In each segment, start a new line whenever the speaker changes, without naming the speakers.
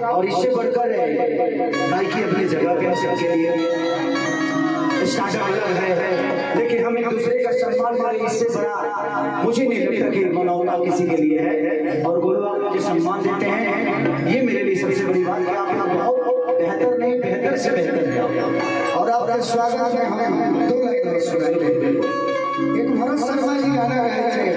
और इससे बढ़कर नाइकी अपनी जगह पे सबके लिए स्टार्टअप अलग है, लेकिन हम एक दूसरे का सम्मान करें, इससे बड़ा मुझे नहीं लगता कि मनौना किसी के लिए है। और गुरुवार मुझे सम्मान देते हैं, ये मेरे लिए सबसे बड़ी बात है। आप बहुत बेहतर नहीं, बेहतर से बेहतर है। और आपका स्वागत में हम दो लाइन सुनाएंगे। एक भरत शर्मा जी गाना गाए थे,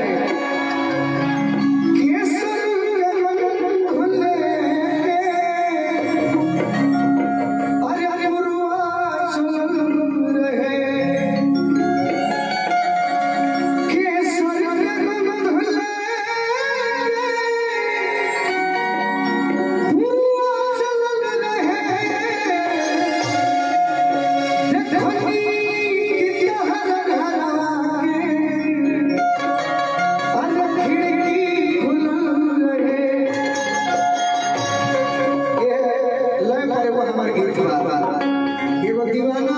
दीवाना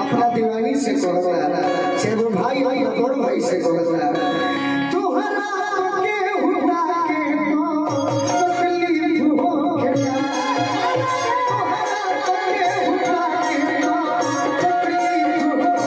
अपना दीवानी से कहता, चाहे वो भाई हो या बड़ भाई से कहता, तुहरा के हुआ के तकलीफ हो गया, तुहरा के हुआ के तकलीफ हो गया।